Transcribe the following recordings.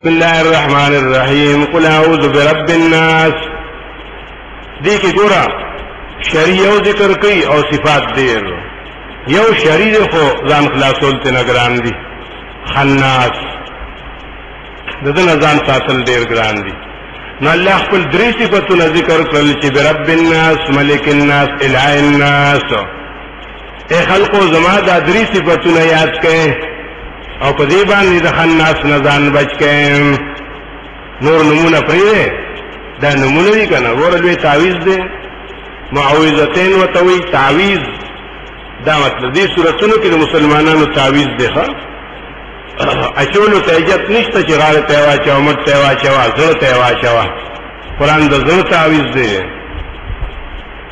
बिस्मिल्लाहिर्रहमानिर्रहीम कुल अऊज़ु बिरब्बिन्नास। देखिए गोरा शरीय जिक्र कई और सिफात देर यौ शरीर को जान खलासोल ते नगरान दी खन्नास ददन जान सातल देर ग्रान दी न अल्लाह कुल द्री सिफतुन जिक्र कल ची बिरब्बिन्नास मलिकिन्नास इलाहिन्नास। ए खल्को जमा दा द्री सिफतुन याद के और पदीबान खन्नास न जान बच के नूर नमूना प्रिय दा नमूना भी करना वो रलवे तावीज दे मुआविज़तैन व तवी तावीज दा मतलब दी सूरतों की मुसलमानों तावीज देखा अचोलो तेजत निश्त चिगार तेवा चवा मट तेवा चवा जड़ तेवा चवा कुरान द जड़ तावीज दे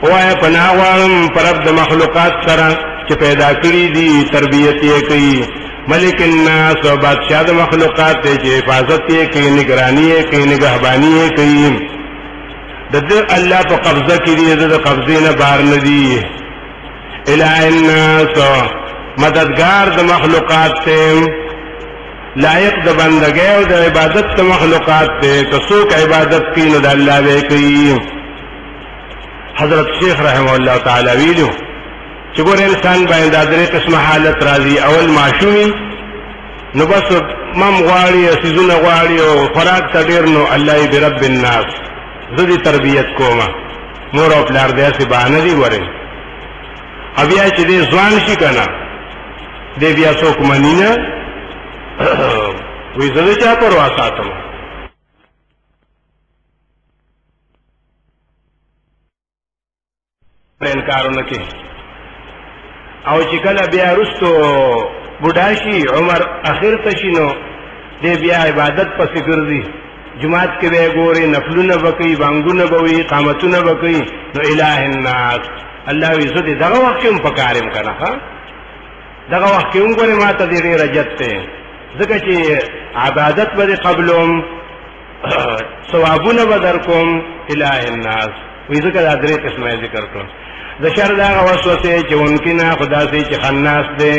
वो है पनावाम परब द मखलूकात सरा च पैदा करी दी तरबियत ये कई मलिकिन्नास और बादशाह मखलूकात हिफाजत की निगरानी की निगहबानी की दद अल्लाह पर कब्जा की दी कब्जे न बार न दी इलाहिन्नास मददगार द मखलूकात से लायक द बंदगे और द इबादत द मखलूकात से तो सूख इबादत की न अल्लाह वे की। हजरत शेख रहमतुल्लाह तआला वीलू चुगोर इंसान बाय दादरे किस्म हालत राजी अवल माशूमी नु बस मम गवाड़ी सीजुन गवाड़ी और खुराक तडेर नो अल्लाह बिरब्बिन्नास जदी तरबियत कोमा मोर और प्लार दे से बहानदी वरे अब या चदे जवान शी कना दे बिया सोक मनीना वी जदे चा पर वासातम इनकार न के और चिकल बिया रुस्तो बुढ़ाशी उमर आखिर तशीनो दे बिया इबादत पर सिकरदी जुमात के वे गोरे नफलू न बकई बांगू न बई कामतू न बकई नो इलाहिन्नास अल्लाह इज्जत दगा वक्त उम पकारिम कना हा दगा वक्त उम गोरे माता दे रजत जगह ची इबादत बदे कबलुम सवाबू न बदरकुम इलाहिन्नास वही जगह आदरे किस्म जिक्र करो दशर दाग वसवसे च उनकी ना खुदा से च खन्नास दे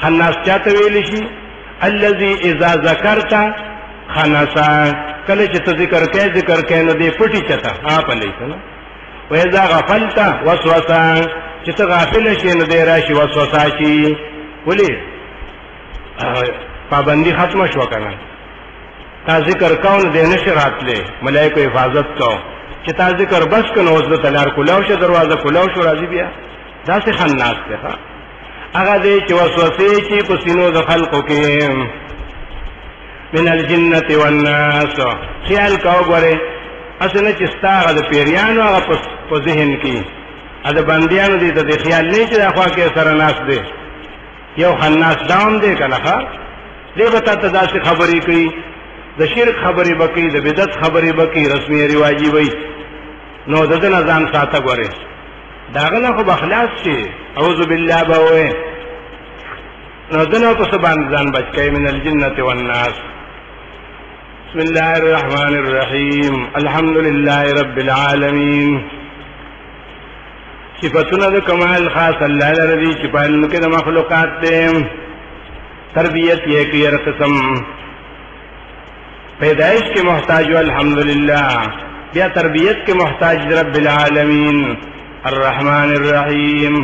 खन्नास क्या तवेलिशी अल्लजी इजा ज़करता खनसा कले च जिक्र के न दे पुटी चता आप ले ना वैजा गफलता वसवसा चित गाफिल शे न दे राशि वसवसा ची बोले पाबंदी खत्म शो करना ता जिक्र कौन दे नशरात ले मलाइको हिफाजत को चिता जिक्र बस को नौजल तलार कुलावश दरवाजा कुलावश राजी बिया दा से खन्नास देखा अगा दे च वसवसे ची पसीनो द खल्को के मिनल जिन्नति वन्नास ख्याल काओ गोरे असने चिस्ता अद पेरियानो अगा प ज़हन की अद बंदियानो दी त ख्याल नहीं च अखवा के सरनास दे यो खन्नास दाम दे कना खा दे बता तदा से खबरी की द शिरक खबरी बकी द बिदत खबरी बकी रस्मी रिवाजी वही नो ददन अजान साता गोरे दागना को बखलास से औज़ु बिल्लाह बवे नो दनो को सबान जान बच के मिनल जिन्नति वन्नास। बिस्मिल्लाहिर्रहमानिर्रहीम अल्हम्दुलिल्लाहि रब्बिल आलमीन। सिफतुन द कमाल खास अल्लाह रजी चिपाल के द मखलूकात दे तरबियत ये की रकसम पैदाइश के मोहताज अल्हम्दुलिल्लाह या तरबियत के मोहताज रब्बिल आलमीन अर्रहमानिर्रहीम।